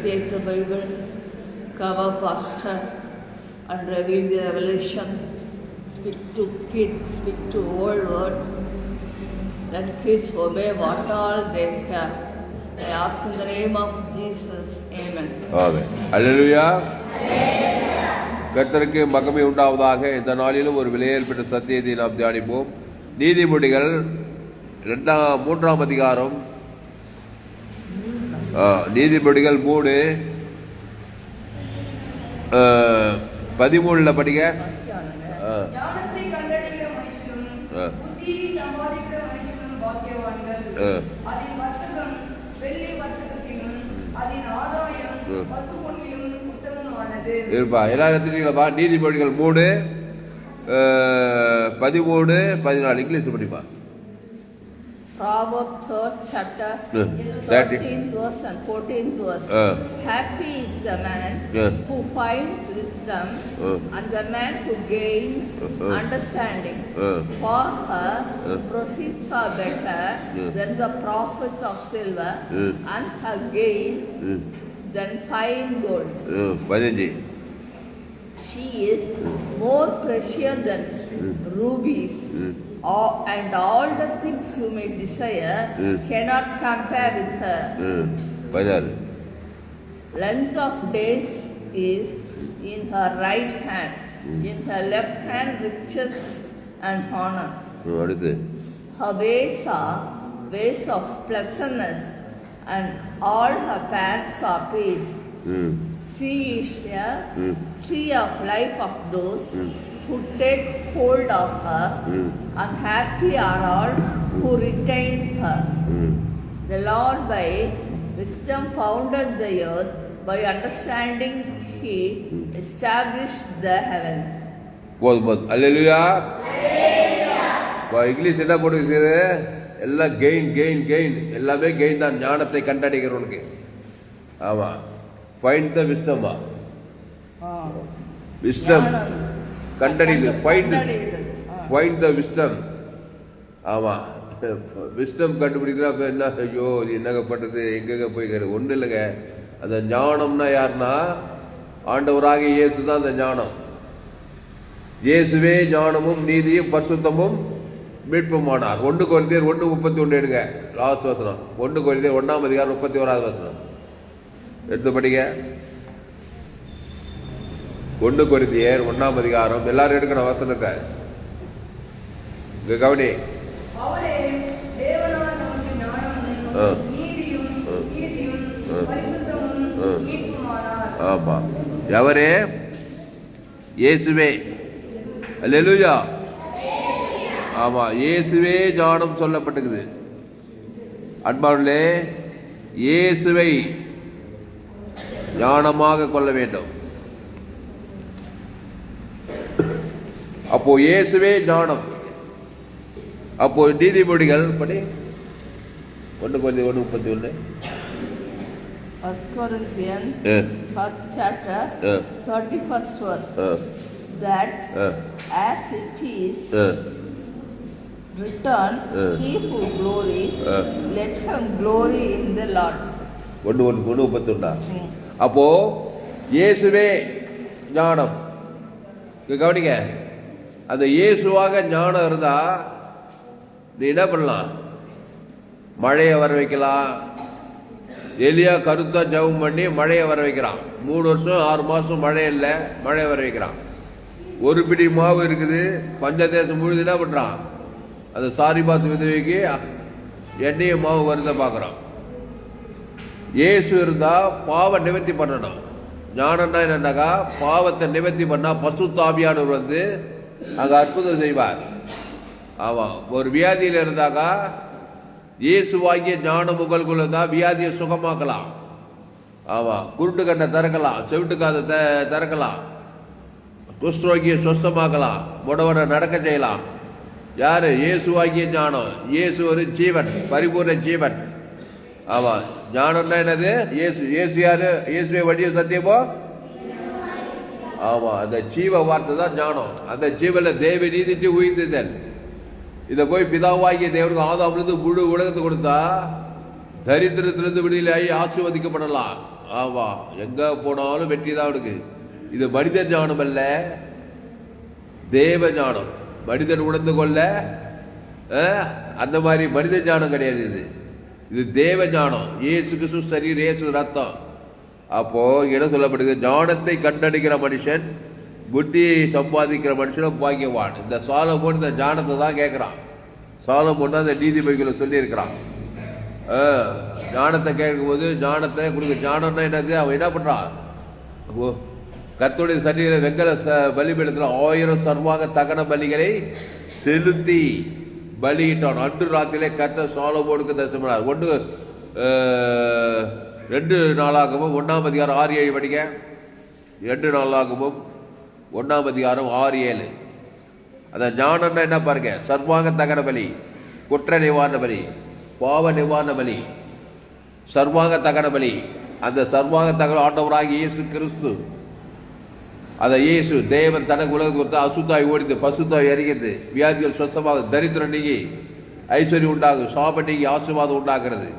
take the Bible, cover pastor, and reveal the revelation. Speak to kids, speak to old world. Let kids obey what all they have. I ask in the name of Jesus. Amen. Amen. Hallelujah. கர்த்தருக்கு மகிமை உண்டாவதாக. இந்த நாளிலும் ஒரு விலையேற்பட்ட சத்தியத்தை நாம் தியானிப்போம். நீதிமொழிகள் 3ஆம் அதிகாரம், நீதிமொழிகள் 3:13 படிக்க. ஞானத்தை கண்டடைகிற மனுஷனும் புத்தியை சம்பாதிக்கிற மனுஷனும் பாக்கியவான்கள். அதன் வர்த்தகம் வெள்ளி வர்த்தகத்திலும் அதன் ஆதாயம் பசு பொன்னிலும் உத்தமமானது. இருப்பா, எல்லாரும் எடுத்துட்டீங்களா? நீதிமொழிகள் 3:13-14 இங்கிலீஷ் படிப்பா. Proverbs 3rd chapter, 13th verse and 14th verse. Happy is the man who finds wisdom and the man who gains understanding. For her proceeds are better than the profits of silver, and her gain than fine gold. She is more precious than rubies. And all the things you may desire cannot compare with her. Length of days is in her right hand, in her left hand riches and honor. Her ways are ways of pleasantness, and all her paths are peace. She is a tree of life of those who take hold of her, and happy are all who retain her. The Lord by wisdom founded the earth, by understanding he established the heavens. Hallelujah. English என்ன போட்டுருக்குது? எல்லாம் gain gain gain, எல்லாமே gain தான். ஞானத்தை கண்டடைகிறவனுக்கு. ஆமா, find the விஸ்டமா, wisdom கண்டறிது, ஃபைண்ட் த விஸ்டம். ஆமா, விஸ்டம் கண்டுபிடிக்கிறா. அப்ப என்ன, ஐயோ இது என்னகப்பட்டது, எங்கெங்க போய் ஒன்றும் இல்லைங்க. அந்த ஞானம்னா யாருன்னா ஆண்டவராக இயேசு தான் அந்த ஞானம். இயேசுவே ஞானமும் நீதியும் பரிசுத்தமும் மீட்புமானார். 1 கொரிந்தியர் 1:31 எடுங்க, லாஸ்ட் வசனம். 1 கொரிந்தியர் 1ஆம் அதிகாரம் 31வது வசனம் எடுத்து படிங்க. 1 கொரிந்தியர் 1ஆம் அதிகாரம். எல்லாரும் எடுக்கணும் வசனத்தை. கவனி. ஆமா, எவரே? இயேசுவே. அல்லேலூயா. ஆமா, இயேசுவே ஞானம் சொல்லப்பட்டிருக்குது. அன்பார்களே, இயேசுவை ஞானமாக கொள்ள வேண்டும். அப்போ இயேசுவே ஞானம். அப்போ நீதிமொழிகள் படி 1:31. 1 Corinthians 1st chapter 31st verse. That as it is written, he who glories, let him glory in the Lord. 1:31. அப்போ இயேசுவே ஞானம். கவனிங்க, அந்த இயேசுவாக ஞானம் இருந்தா நீ என்ன பண்ணலாம்? மழையை வர வைக்கலாம். எலியா கருத்தா ஜெபம் பண்ணி மழையை வர வைக்கிறான். 3 வருஷம் 6 மாசம் மழை இல்லை, மழையை வர வைக்கிறான். ஒரு பிடி மாவு இருக்குது, பஞ்சதேசம் முழுது என்ன பண்றான்? அந்த சாரிபாத் விதவைக்கு எண்ணெய மாவு வருத பாக்குறான். இயேசு இருந்தா பாவ நிவர்த்தி பண்ணணும். ஞானம்னா என்னன்னாக்கா, பாவத்தை நிவர்த்தி பண்ணா பசுத்த ஆவியானவர் வந்து அங்க அற்புதம் செய்வார். ஆமா, ஒரு வியாதியில இருந்தாக்கா இயேசுவாகிய ஞானம் உங்களுக்குள்ள இருந்தா வியாதியை சுகமாக்கலாம். ஆமா, குருட்டு கண்ணை திறக்கலாம், செவிட்டு காதை திறக்கலாம், குஷ்டரோகியை சுத்தமாக்கலாம், முடவனை நடக்க செய்யலாம். யாரு? இயேசுவாகிய ஞானம். இயேசு ஒரு ஜீவன், பரிபூர்ண ஜீவன். ஆமா, ஞானம்னா என்னது? இயேசு. இயேசு யாரு? இயேசுவை வழிய சத்தியமோ. ஆமா, அந்த ஜீவ வார்த்தை தான் ஞானம். அந்த ஜீவன தேவ நீதிட்டு உயிர்த்தல். இதை போய் பிதாவாகிய தேவனுக்கு ஆதாமிலிருந்து முழு உலகத்தை கொடுத்தா தரித்திரத்திலிருந்து விடுதலையாகி ஆசீர்வதிக்கப்படலாம். ஆமா, எங்க போனாலும் வெற்றி தான் அவனுக்கு. இது மனித ஞானம் அல்ல, தேவ ஞானம். மனிதன் உணர்ந்து கொள்ள அந்த மாதிரி மனித ஞானம் கிடையாது. இது தேவ ஞானம். இயேசு கிறிஸ்து சரீரம், இயேசு ரத்தம். அப்போ என்ன சொல்லப்படுது? ஞானத்தை கண்டடிக்கிற மனுஷன், புத்தியை சம்பாதிக்கிற மனுஷனும் பாக்கியவான். இந்த சாலமோன் இந்த ஞானத்தை தான் கேட்கிறான். சாலமோன் தான் இந்த நீதிபதிகளை சொல்லி இருக்கிறான். ஞானத்தை கேட்கும்போது ஞானத்தை கொடுக்க. ஞானம்னா என்னது? அவன் என்ன பண்றான்? கர்த்தருடைய சரீர வெங்கல பலிபீடத்தில் 1000 சர்வாங்க தகன பலிகளை செலுத்தி பலியிட்டான். அன்று ராத்திரிலே கர்த்தர் சாலமோனுக்கு தரிசனம். 2 நாளாகவும் 1ஆம் அதிகாரம் 6-7 படிக்க. 2 நாளாகவும் 1ஆம் அதிகாரம் 6-7. அதான் ஞானம்னா என்ன பாருங்க? சர்வாங்க தகன பலி, குற்ற நிவாரண பலி, பாவ நிவாரண பலி, சர்வாங்க தகன பலி. அந்த சர்வாங்க தகன ஆண்டவராக இயேசு கிறிஸ்து, அதை இயேசு தேவன் தனக்கு உலகத்துக்கு கொடுத்து அசுத்தாய் ஓடிது, பசுத்தாய் அறிகிறது, வியாதிகள் சொந்தமாக, தரித்திரம் நீங்கி ஐஸ்வர்யம் உண்டாகும், சாபம் நீங்கி ஆசீர்வாதம் உண்டாகிறது.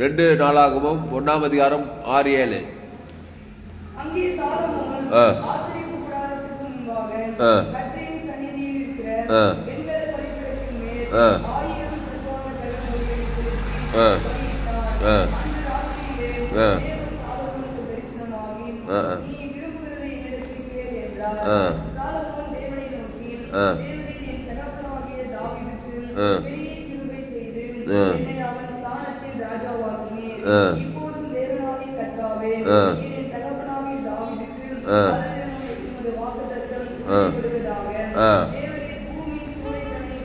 2 நாளாகவும் 1ஆம் அதிகாரம் 6-7. அங்கே சாலமோன் ஆசரிப்பு கூடாரத்துக்கு முன்பாக கர்த்தரின் சந்நிதியில் இருக்கிற வெண்கல பலிபீடத்தின் மேல் 1000 சர்வாங்க தகனபலிகளை செலுத்தி பலியிட்டார். அன்று ராத்திரியிலே தேவன் சாலமோனுக்கு தரிசனமாகி, நீ விரும்புகிறதை என்னிடத்தில் கேள் என்றார். சாலமோன் தேவனை நோக்கி, தேவரீர் என் தகப்பனாகிய தாவீதுக்கு பெரிய கிருபை செய்து என்னை அவன் ஸ்தானத்தில் ராஜாவாக்கினீர். இப்போதும் தேவனாகிய கர்த்தாவே, நீர் என் தகப்பனாகிய தாவீதுக்கு உமது வாக்குத்தத்தம் நிறைவேறுவதாக. தேவரீர் பூமியின் சூளைத்தனை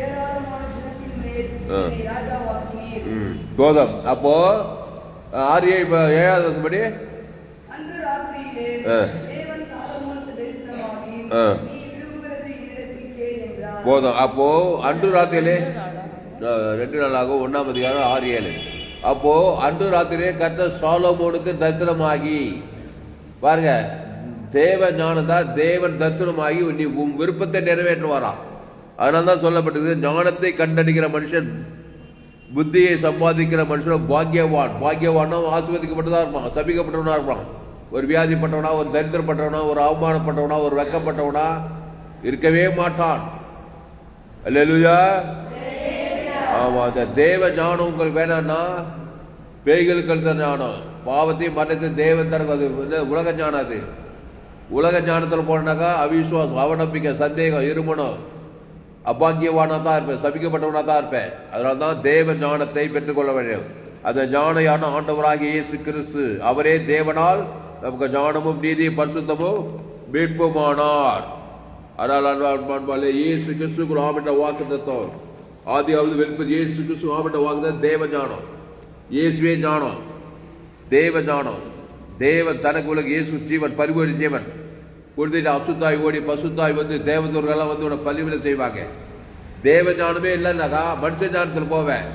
ஏராளமான ஜனத்தின் மேல் என்னை ராஜாவாக்கினீர். போதும். அப்போ 6-7 படி. அன்று ராத்திரியிலே தேவன் சாலமோனுக்கு தரிசனமாகி, நீ விரும்புகிறதை என்னிடத்தில் கேள் என்றார். போதும். அப்போ அன்று ராத்திரியிலே 2 நாளாகவும் 1ஆம் அதிகாரம் 6-7. அப்போ அன்று ராத்திரியே கர்த்தர் சாலமோனுக்கு தரிசனமாகி, பாருங்க, தேவ ஞானம் தான். தேவன் தரிசனமாகி நீ உன் விருப்பத்தை நிறைவேற்றுவாராம். அதனால தான் சொல்லப்பட்டது, ஞானத்தை கண்டடிக்கிற மனுஷன், புத்தியை சம்பாதிக்கிற மனுஷன் பாக்கியவான். பாக்கியவானா ஆசீர்வதிக்கப்பட்டதா இருப்பான், சபிக்கப்பட்டவனா இருப்பான். ஒரு வியாதிப்பட்டவனா, ஒரு தரித்திரப்பட்டவனா, ஒரு அவமானப்பட்டவனா, ஒரு வெக்கப்பட்டவனா இருக்கவே மாட்டான். அல்லேலூயா. ஆமா, அந்த தேவ ஞானம் உங்களுக்கு வேணாம்னா, பேய்களுக்கு எழுத ஞானம், பாவத்தையும் மரணத்தை தேவன் தரக்கு, அது உலக ஞானம். அது உலக ஞானத்தில் போனாக்கா அவிசுவாசம், அவநம்பிக்கை, சந்தேகம், இருமணம், அபாக்கியவானா தான் இருப்பேன், சபிக்கப்பட்டவனா தான் இருப்பேன். அதனால தான் தேவ ஞானத்தை பெற்றுக்கொள்ள வேண்டும். அந்த ஞான ஆண்டவராகிய இயேசு கிறிஸ்து, அவரே தேவனால் நமக்கு ஞானமும் நீதியும் பரிசுத்தமும் மீட்புமானார். அதனால் இயேசு கிறிஸ்துக்கு ஆமிட்ட வாக்குத்தத்தம், ஆதியாவது வெளிப்பது இயேசு கிறிஸ்து ஆமிட்ட வாக்குத்தம் தேவ ஞானம். இயேசுவே ஞானம், தேவ ஞானம். தேவன் தனக்கு உலக இயேசு ஜீவன், பரிபூரண ஜீவன் கொடுத்துட்டு அசுத்தாய் ஓடி பசுத்தாய் வந்து தேவதூர்களெல்லாம் வந்து உன பள்ளிவிட செய்வாங்க. தேவ ஞானமே இல்லைன்னாக்கா மனுஷ ஞானத்தில் போவேன்.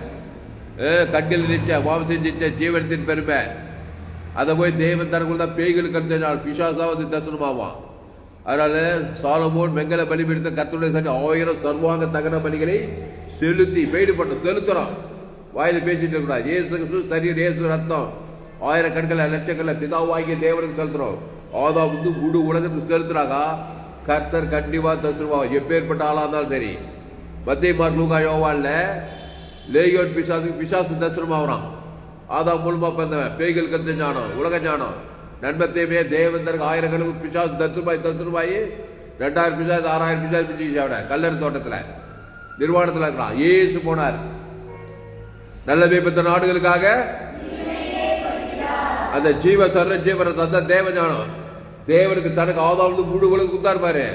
கண்கள் நிச்ச, மாம்சம் நிச்ச, ஜீவனத்தின் பெருமை. அதை போய் தேவன் தனக்குள்ள தான் பேய்களுக்கு அடுத்த பிசாசா வந்து தரிசனமாவான். அதனால சாலமோன் வெங்கல பலிபீடத்தை கர்த்தருடைய சரி 1000 சர்வாங்க தகன பலிகளை செலுத்தி, பெய்டு பண்ண செலுத்துறோம். வாயில பேசிட்டு இருக்கக்கூடாது. இயேசு சரீரம், இயேசு ரத்தம், 1000 கண்களை லட்சக்கல்ல பிதாவாகிய தேவனுக்கு செலுத்துறோம். ஆதா வந்து முழு உலகத்துக்கு செலுத்துறாங்க. கர்த்தர் கண்டிப்பா தரிசனமாகும், எப்பேற்பட்ட ஆளா இருந்தாலும் சரி. மத்திய மார்க் லூக்கா யோவான்ல லேயோன் பிசாசு தரிசனமாகறான். ஆதா மூலமா பிறந்தவன், பேய்கள் கருத்து ஞானம், உலக ஞானம், நண்பத்தையுமே தேவன் தனக்கு 1000 கணக்கு பிசாசு தரிசனமாயி 2000 பிசாசு 6000 பிசாசு பிடிச்சி கல்லறை தோட்டத்துல நிர்வாணத்துல இருக்கிறான். இயேசு போனார் நல்ல மேம்பட்ட நாடுகளுக்காக. அந்த ஜீவ சர்வ ஜீவனை தந்த தேவ ஞானம். தேவனுக்கு தனக்கு ஆதாவது முழு உலகம் குத்தாரு.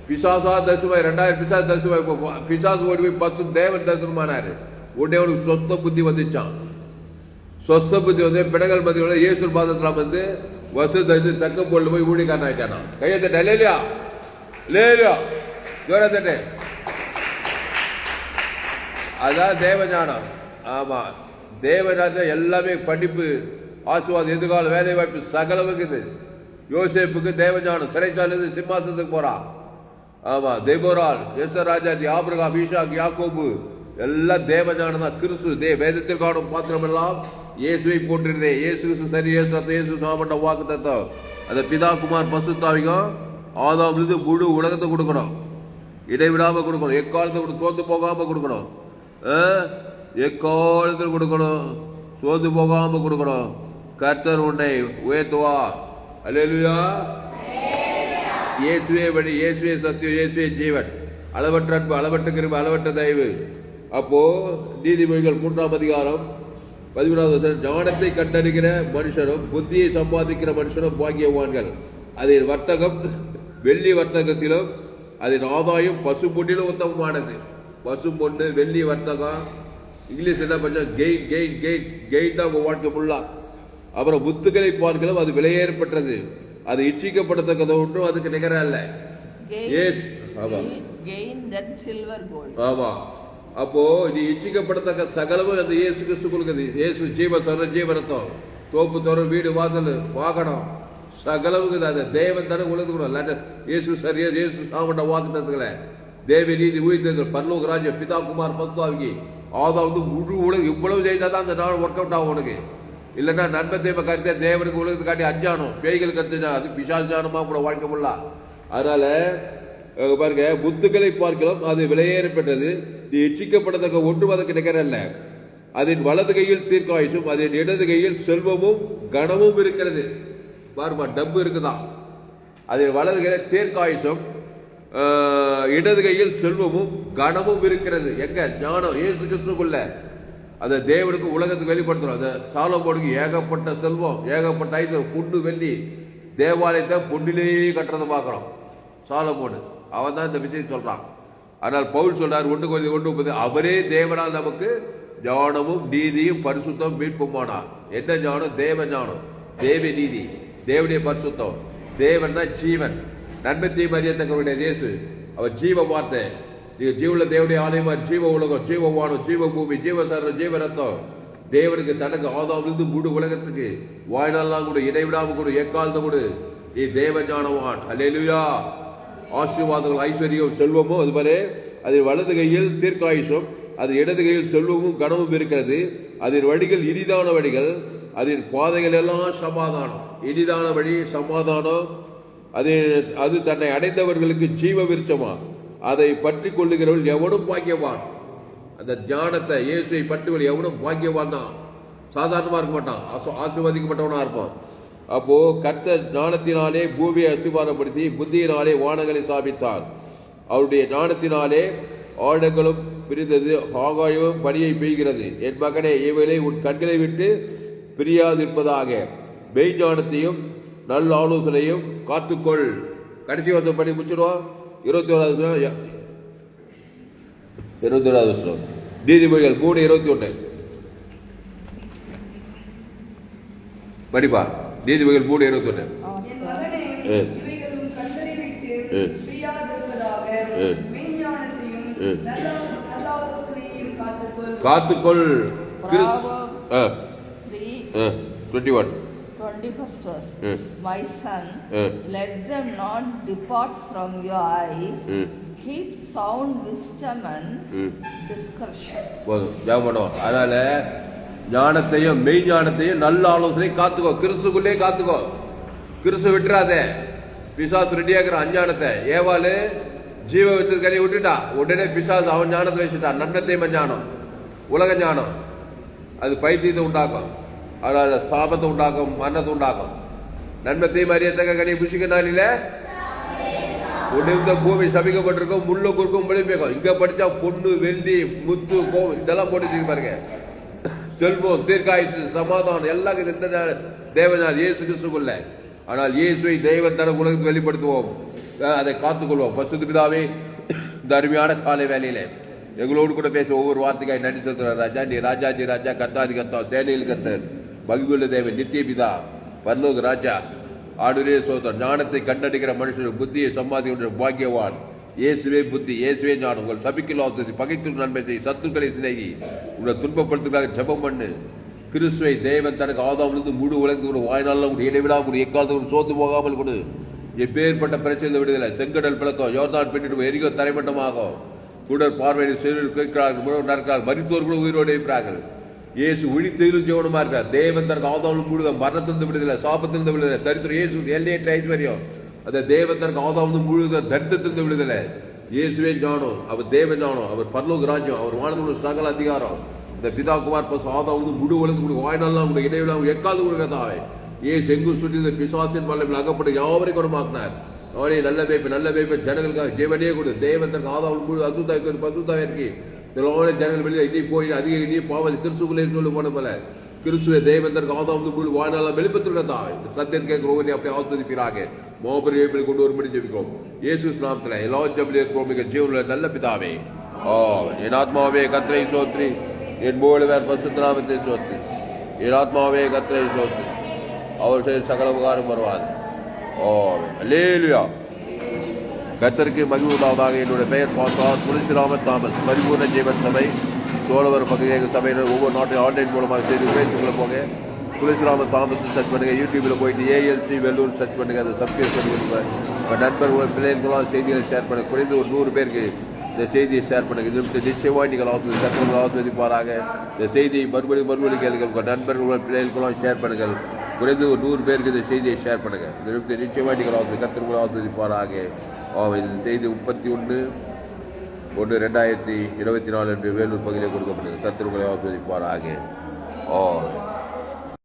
பிசாசா தரிசனமாய் 2000 பிசாசு தரிசனமாய், பிசாசு ஓடி போய் 10 தேவன் தரிசனமானாரு. உடனே அவனுக்கு சொந்த புத்தி வந்துச்சான். சொந்த புத்தி வந்து பிடங்கள் மத்தியோட இயேசு பாதத்தில் வந்து வசதி தக்க பொருள் போய் ஊழிக்காரன் ஆயிட்டானா. கையை தட்ட லேலியா லேலியா ஜோர தட்டு. அதான் தேவ ஞானம். ஆமா, தேவ ஞானம் எல்லாமே படிப்பு, ஆசீர்வாதம், எதிர்கால வேலை வாய்ப்பு சகலமுக்கு இது. யோசேப்புக்கு தேவ ஞானம், சிறைச்சாலை சிம்மாசனத்துக்கு போறான். ஆமா, தெபோரால், எஸ்ராஜாதி, ஆபிரகாம், ஈசாக், யாக்கோபு எல்லாம் தேவ ஞானம் தான். கிறிஸ்து வேதத்தில் காணும் பாத்திரம் எல்லாம் இயேசுவை போட்டிருந்தேன். இயேசு கிறிஸ்து சரி, இயேசு ரத்தம், இயேசு சாமண்ட வாக்கு தத்தம். அந்த பிதா குமார் பசுத்தாவிக்கும் ஆதாமிலிருந்து முழு உலகத்தை கொடுக்கணும், இடைவிடாம கொடுக்கணும், எக்காலத்தை சோர்ந்து போகாம கொடுக்கணும், எக்காலத்தில் கொடுக்கணும், சோர்ந்து போகாம கொடுக்கணும். கர்த்தர் உன்னை உயர்த்துவா. அல்லேலூயா. இயேசுவே வழி, இயேசுவே சத்தியம், இயேசுவே ஜீவன். அளவற்ற அன்பு, அளவற்ற கிருபை, அளவற்ற தயவு. அப்போ நீதிமொழிகள் 3ஆம் அதிகாரம் 11வது வசனம், ஞானத்தை கண்டறிகிற மனுஷனும் புத்தியை சம்பாதிக்கிற மனுஷனும் பாக்கியவான்கள். அதன் வர்த்தகம் வெள்ளி வர்த்தகத்திலும் அதன் ஆதாயம் பசு பொன்னிலும் உத்தமமானது. பசு பொண்ணு வெள்ளி வர்த்தகம், இங்கிலீஷ் என்ன பண்ண, கெயின் கெயின் கெயின் கெயின் தான் உங்க வாழ்க்கை ஃபுல்லா. அப்புறம் முத்துக்களை பார்க்கலாம், அது விலையேறப்பட்டது, அது இச்சிக்கப்படத்தக்கது ஒன்றும் அதுக்கு நிகர அல்ல. ஆமா. அப்போ இது இச்சிக்கப்படத்தக்க சகலமும் அந்த இயேசு கிறிஸ்து கொடுக்குது. இயேசு ஜீவ சொல்ற ஜீவனத்தம், தோப்பு தோற, வீடு வாசல், வாகனம், சகலவுக்கு அந்த தேவன் தானே உலகத்துக்கூட. இயேசு சரி, இயேசு சாமண்ட வாக்கு தத்துக்களை தேவ நீதி உயிர்த்தங்கள் பரலோக ராஜ்யம் பிதா குமார் பசுத்தாவிக்கு ஆதாவது முழு உலகம் இவ்வளவு செய்தாதான் அந்த நாள் ஒர்க் அவுட் ஆகும் உனக்கு. இல்லைன்னா நன்மை தேவை கருத்த தேவனுக்கு உலகத்தை காட்டி அஞ்சானம், பேய்கள் கருத்து, அது பிசாசானமா கூட வாழ்க்கை முடியலாம். அதனால பாருங்க, முத்துக்களை பார்க்கலாம், அது விலையேறப்பட்டது, நீ இச்சிக்கப்படத்தக்க ஒன்றும் அதற்கு நிகரல்ல. அதன் வலது கையில் தீர்க்காயுசும் அதன் இடது கையில் செல்வமும் கனமும் இருக்கிறது. பாருமா, டப்பு இருக்குதான். அதன் வலது கையில் தீர்க்காயுசும் இடது கையில் செல்வமும் கனமும் இருக்கிறது. எங்க ஞானம்? இயேசு கிறிஸ்துக்குள்ள. அந்த தேவனுக்கு உலகத்துக்கு வெளிப்படுத்துறோம். அந்த சாலமோனுக்கு ஏகப்பட்ட செல்வம், ஏகப்பட்ட ஐஸ்வர்யம், பொண்ணு வெள்ளி, தேவாலயத்தை பொண்ணிலேயே கட்டுறதை பார்க்கிறோம். சாலமோனு அவன் தான் இந்த விஷயம் சொல்றான். ஆனால் பவுல் சொல்றார் 1:1 அவரே தேவனால் நமக்கு ஞானமும் நீதியும் பரிசுத்தம் மீட்புமானார். என்ன ஞானம்? தேவ ஞானம், தேவ நீதி, தேவனுடைய பரிசுத்தம். தேவன் தான் ஜீவன், நன்மத்தையும் அறியத்தக்கவருடைய இயேசு. அவர் ஜீவ வார்த்தை. நீங்க ஜீவுள்ள தேவனுடைய ஆலயமா, ஜீவ உலகம், ஜீவ வானம், ஜீவ பூமி, ஜீவ சரணம், ஜீவ ரத்தம். தேவனுக்கு தனக்கு ஆதாமிலிருந்து முழு உலகத்துக்கு வாழ்நாள்லாம் கூட இடைவிடாம கூட எக்காலத்தை கூட நீ தேவ ஞானவான். அல்லேலூயா. ஆசீர்வாதங்கள், ஐஸ்வர்யம், செல்வமும் அது மாதிரி அதன் வலது கையில் தீர்க்காயுசும் அது இடது கையில் செல்வமும் கனமும் இருக்கிறது. அதன் வழிகள் இனிதான வழிகள், அதன் பாதைகள் எல்லாம் சமாதானம். இனிதான வழி சமாதானம். அது தன்னை அடைந்தவர்களுக்கு ஜீவ விருட்சமா. அதை பற்றி கொள்ளுகிறவர்கள் எவனும் பாக்கியவான். அந்த ஞானத்தை இயேசுவை பற்றி எவனும் பாக்கியவான் தான். சாதாரணமா இருக்க மாட்டான், ஆசீர்வதிக்கப்பட்டவனா இருப்பான். அப்போ கர்த்தர் ஞானத்தினாலே பூமியை அஸ்திபாரப்படுத்தி புத்தியினாலே வானங்களை ஸ்தாபித்தார். அவருடைய ஞானத்தினாலே ஆழங்களும் பிரிந்தது, ஆகாயமும் பனியை பெய்கிறது. என் மகனே, இவைகளை உன் கண்களை விட்டு பிரியாதிருப்பதாக. மெய்ஞானத்தையும் நல்ல ஆலோசனையும் காத்துக்கொள். கடைசி வருஷம் படி முடிச்சிடுவோம். 21வது வருஷம் நீதிமொழிகள் 3:21 படிப்பா. நீதிமொழிகள் 3:21 காத்துக்கொள். 21st verse. My son, let them not depart from your eyes. Keep sound wisdom and discretion. அதனால ஞானத்தையும் மெய் ஞானத்தையும் நல்ல ஆலோசனை காத்துக்கோ. கிறிஸ்துக்குள்ளே காத்துக்கோ. கிறிஸ்து விட்டுறாதே. பிசாசு ரெடியாகிற அஞ்ஞானத்தை. ஏவாளு ஜீவ வச்சது கறி விட்டுட்டா, உடனே பிசாசு அவன் ஞானத்தை வச்சுட்டா. நன்மத்தையும் ஞானம், உலக ஞானம், அது பைத்தியத்தை உண்டாக்கும். அதனால சாபத்தை உண்டாக்கும், மரணத்தை உண்டாக்கும். நன்மத்தையும் அறியத்தக்க கனி புசிக்க நாளில உடனே பூமி சபிக்கப்பட்டிருக்கும், முள்ளு குறுக்கும் மொழிபெயர்க்கும். இங்க படிச்சா பொண்ணு வெள்ளி முத்து கோவம் இதெல்லாம் போட்டு பாருங்க. செல்வம், தீர்க்காயுசு, சமாதானம் எல்லாம் இந்த தேவனால் இயேசு கிறிஸ்துக்குள்ள. ஆனால் இயேசுவை தெய்வம் தன உலகத்துக்கு வெளிப்படுத்துவோம், அதை காத்துக்கொள்வோம். பசுத்த பிதாவே, இந்த அருமையான காலை வேலையில எங்களோடு கூட பேச ஒவ்வொரு வார்த்தைக்காய் நன்றி செலுத்துறார். ராஜா, நீ ராஜாஜி ராஜா, கர்த்தாதி கர்த்தா, சேனையில் கர்த்தர், மகிழ்வுள்ள தேவன், நித்திய பிதா, பரலோக ராஜா. ஆடுரே சோதர். ஞானத்தை கண்டடிக்கிற மனுஷன் புத்தியை சம்பாதிக்கின்ற பாக்கியவான். இயேசுவே புத்தி, இயேசுவே ஞானம். உங்கள் சபிக்கலாத்தது பகைத்து நன்மை செய், சத்துக்களை சிநேகி, உங்களை துன்பப்படுத்துக்காக ஜெபம் பண்ணு. கிறிஸ்துவை தேவன் தனக்கு ஆதாமிலிருந்து முழு உலகத்துக்கு வாய்நாளில் கூட இடைவிடாம கூட எக்காலத்துக்கு சோர்ந்து போகாமல் கொடு. எப்பேற்பட்ட பிரச்சனை விடுதலை. செங்கடல் பிளக்கம், யோர்தான் பின்னிட்டு எரிகோ தரைமட்டமாகும். குடர் பார்வையை செய்கிறார்கள், நடக்கிறார்கள், மருத்துவர் கூட உயிரோடு இருக்கிறார்கள். இயேசு விழித்தெழும் ஜீவனமா இருக்கிறார். தேவன் தனக்கு ஆதாரம் முழுவதும் மரணத்திலிருந்து விடுதலை, சாபத்திலிருந்து விடுதலை, தரித்திரம் இயேசு எல்லையற்ற ஐஸ்வர்யம். அந்த தேவன் தனக்கு ஆதாரம் முழுவதும் தரித்திரத்திலிருந்து விடுதலை. இயேசுவே ஞானம், அவர் தேவ ஞானம், அவர் பரலோக ராஜ்யம், அவர் வானத்துல சகல அதிகாரம். இந்த பிதா குமார் ஆதாரம் முழு உலகம் வாய்நாள் உங்களுடைய இடையில எக்காது கொடுக்கதாவே இயேசு எங்கும் சுற்றி இந்த பிசாசின் வல்லமையில் அகப்பட்டு யாவரையும் குணமாக்கினார். அவனே நல்ல வேப்ப ஜனங்களுக்காக ஜீவனே கொடு. தேவன் தனக்கு ஆதாரம் முழு அசுத்தாவே இருக்கு. ஜனங்கள் வெளியே இனி போய் அதிக இனி பாவம் கிறிஸ்துக்குள்ளே சொல்லி போன போல கிறிஸ்துவ தேவந்தருக்கு ஆதாம் முழு வாழ்நாள வெளிப்பத்திருக்கதான் சத்தியத்தை கேட்கிற ஒவ்வொரு அப்படியே ஆஸ்வதிப்பீராக. மாபெரும் கொண்டு வரும்படி ஜெபிக்கிறோம் இயேசு நாமத்துல. எல்லா ஜெபிலும் இருக்கிறோம் மிக ஜீவனுள்ள நல்ல பிதாவே. என் ஆத்மாவே கர்த்தரை ஸ்தோத்திரி, என் மூலவர் பரிசுத்த நாமத்தை ஸ்தோத்திரி. என் ஆத்மாவே கர்த்தரை ஸ்தோத்திரி, அவர் செய்த சகல உபகாரம் வருவார். அல்லேலூயா. கர்த்தருக்கு மகிமை உண்டாவதாக. என்னுடைய பெயர் பாஸ்டர் துளசிராமன் தாமஸ். பரிபூர்ண ஜீவன் சபை சோழவர் பகுதியாக சபையினர் ஒவ்வொரு நாட்டிலும் ஆன்லைன் மூலமாக செய்து பேசுக்குள்ள போங்க. துளசிராமன் தாமஸ் சர்ச் பண்ணுங்க. யூடியூப்ல போயிட்டு ALC வெள்ளூர் சர்ச் பண்ணுங்க. அதை சப்ஸ்கிரைப் பண்ணி கொடுங்க. உங்கள் நண்பர்கள் பிள்ளைகளுக்கெல்லாம் செய்திகளை ஷேர் பண்ணுங்க. குறைந்து ஒரு 100 பேருக்கு இந்த செய்தியை ஷேர் பண்ணுங்க. இது நிச்சயமாக நீங்கள் ஆஸ்வதிப்பாராக. இந்த செய்தியை மறுபடி கேளுங்க. உங்கள் நண்பர்கள் பிள்ளைகளுக்கெல்லாம் ஷேர் பண்ணுங்கள். குறைந்து ஒரு 100 பேருக்கு இந்த செய்தியை ஷேர் பண்ணுங்க. இது நிச்சயமாக நீங்கள் கர்த்தர் ஆஸ்வதிப்பாராக. இது செய்தி 31/1/2024 என்று வேலூர் பகுதியில் கொடுக்கப்பட்டது. கர்த்தர் உங்களை ஆஸ்வதிப்பாராக.